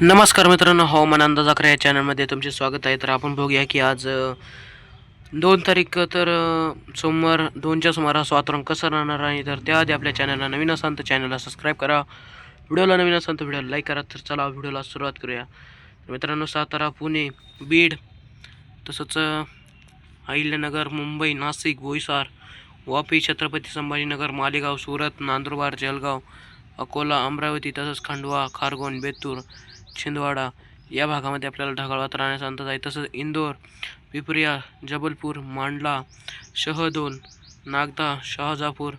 नमस्कार मित्रांनो, हवामान अंदाज अकरा या चॅनलमध्ये तुमचे स्वागत आहे. तर आपण बघूया की आज 2 तारीख तर सोमवार 2च्या सुमारास वातावरण कसं राहणार आहे. तर त्याआधी आपल्या चॅनलला नवीन असाल तर चॅनलला सबस्क्राईब करा, व्हिडिओला नवीन असाल तर व्हिडिओला लाईक करा. तर चला व्हिडिओला सुरुवात करूया. तर मित्रांनो, सातारा, पुणे, बीड, तसंच अहिल्यानगर, मुंबई, नाशिक, बोईसर, वापी, छत्रपती संभाजीनगर, मालेगाव, सुरत, नंदुरबार, जळगाव, अकोला, अमरावती, तसंच खंडवा, खारघोन, बेतूर, छिंदवाडा या भागामध्ये आपल्याला ढगाळ वातावरण राहण्याचा अंदाज आहे. तसंच इंदोर, पिपरिया, जबलपूर, मांडला, शहडोल, नागदा, शहाजापूर,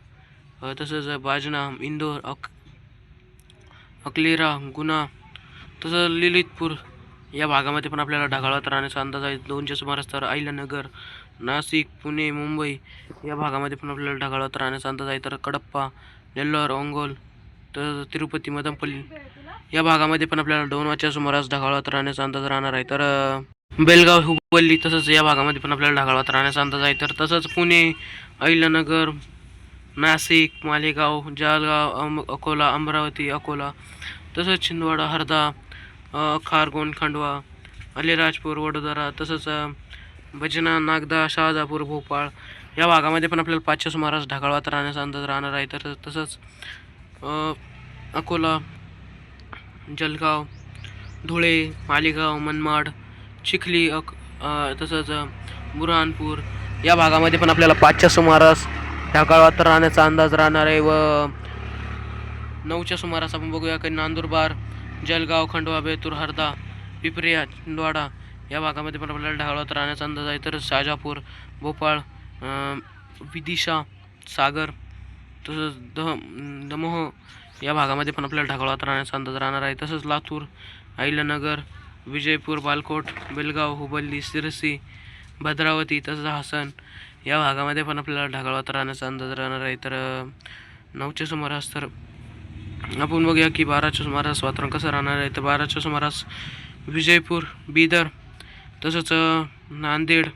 तसंच बाजना, इंदोर, अकलेरा, गुना, तसंच ललितपूर या भागामध्ये पण आपल्याला ढगाळ वातावरण राहण्याचा अंदाज आहे. 2च्या सुमारास तर अहिल्यानगर, नाशिक, पुणे, मुंबई या भागामध्ये पण आपल्याला ढगाळ वातावरण राहण्याचा अंदाज आहे. तर कडप्पा, नेल्लोर, ओंगोल, तर तिरुपती, मदनपल्ली या भागामध्ये पण आपल्याला 2 सुमारास ढगाळ वातावरण राहण्याचा अंदाज राहणार आहे. तर बेलगाव, हुबळी तसंच या भागामध्ये पण आपल्याला ढगाळ वातावरण राहण्याचा अंदाज आहे. तर तसंच पुणे, अहिल्यानगर, नाशिक, मालेगाव, जळगाव, अकोला, अमरावती, अकोला, तसंच छिंदवाडा, हरदा, खारघोन, खंडवा, अलिराजपूर, वडोदरा, तसंच भजना, नागदा, शहाजापूर, भोपाळ या भागामध्ये पण आपल्याला 5च्या सुमारास ढगाळ वातावरण राहण्याचा अंदाज राहणार आहे. तर तसंच अकोला, जळगाव, धुळे, मालेगाव, मनमाड, चिखली, तसंच बुरहानपूर या भागामध्ये पण आपल्याला 5च्या सुमारास ढगाळ वातावरण राहण्याचा अंदाज राहणार आहे. व 9च्या सुमारास आपण बघूया की नंदुरबार, जळगाव, खंडवा, बेतूर, हरदा, पिपरिया, छिंदवाडा या भागामध्ये पण आपल्याला ढगाळ वातावरण राहण्याचा अंदाज आहे. तर शाजापूर, भोपाळ, विदिशा, सागर, तसंच दमोह या भागामध्ये पण आपल्याला ढगाळ वातावरण राहण्याचा अंदाज राहणार आहे. तसंच लातूर, अहिल्यानगर, विजयपूर, बालकोट, बेलगाव, हुबळी, सिरसी, भद्रावती, तसंच हासन या भागामध्ये पण आपल्याला ढगाळ वातावरण राहण्याचा अंदाज राहणार आहे. तर 9च्या सुमारास तर आपण बघूया की 12च्या सुमारास वातावरण कसं राहणार आहे. तर 12च्या सुमारास विजयपूर, बिदर, तसंच नांदेड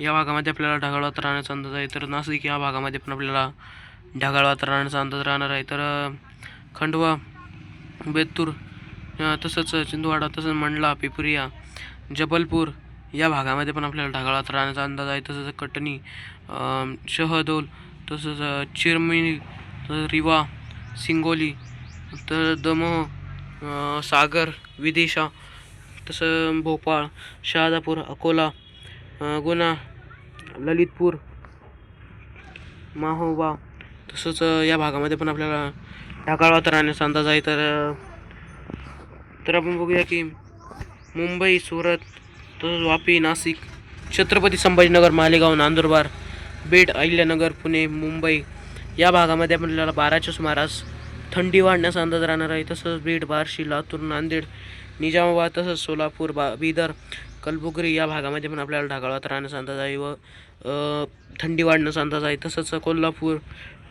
या भागामध्ये आपल्याला ढगाळ वातावरण राहण्याचा अंदाज आहे. तर नाशिक या भागामध्ये पण आपल्याला ढगाळ वातावरण राहण्याचा अंदाज राहणार आहे. तर खंडवा, बेतूर, तसंच छिंदवाडा, तसंच मंडला, पिपरिया, जबलपूर या भागामध्ये पण आपल्याला ढगाळ वातावरण राहण्याचा अंदाज आहे. तसंच कटनी, शहडोल, तसंच चिरमिनी, रिवा, सिंगोली, तर दमोह, सागर, विदिशा, तसं भोपाळ, शहाजापूर, अकोला, गुना, ललितपूर, महोबा, तसंच या भागामध्ये पण आपल्याला ढगाळ वातावरण राहण्याचा अंदाज आहे. तर आपण बघूया की मुंबई, सुरत, तसंच वापी, नाशिक, छत्रपती संभाजीनगर, मालेगाव, नंदुरबार, बीड, अहिल्यानगर, पुणे, मुंबई या भागामध्ये आपल्याला 12च्या सुमारास थंडी वाढण्याचा अंदाज राहणार आहे. तसंच बीड, बार्शी, लातूर, नांदेड, निजामाबाद, तसंच सोलापूर, बिदर, कलबुर्गी या भागामध्ये पण आपल्याला ढगाळ वातावरण राहण्याचा अंदाज आहे व थंडी वाढण्याचा अंदाज आहे. तसंच कोल्हापूर,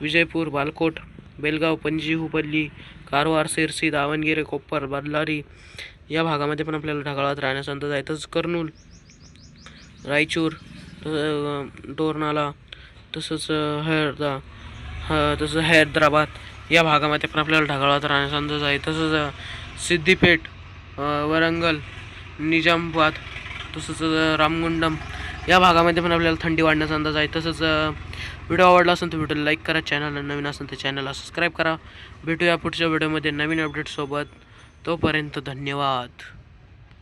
विजयपूर, बालकोट, बेलगाव, पणजी, हुबळी, कारवार, सिरसी, दावणगेरे, कोप्पर, बल्लारी या भागामध्ये पण आपल्याला ढगाळ वातावरण राहण्याचा अंदाज आहे. तसंच कर्नूल, रायचूर, दोरनाला, तसंच तसंच हैदराबाद या भागामध्ये पण आपल्याला ढगाळ वातावरण राहण्याचा अंदाज आहे. तसंच सिद्दीपेठ, वरंगल, निजामाबाद, तसंच रामगुंडम या भागामध्ये पण आपल्याला थंडी वाढण्याचा अंदाज आहे. तसंच व्हिडिओ आवडला असेल तर व्हिडिओला लाईक करा, चॅनलला नवीन असेल तर चॅनलला सबस्क्राईब करा. भेटूया पुढच्या व्हिडिओमध्ये नवीन अपडेटसोबत. तोपर्यंत धन्यवाद.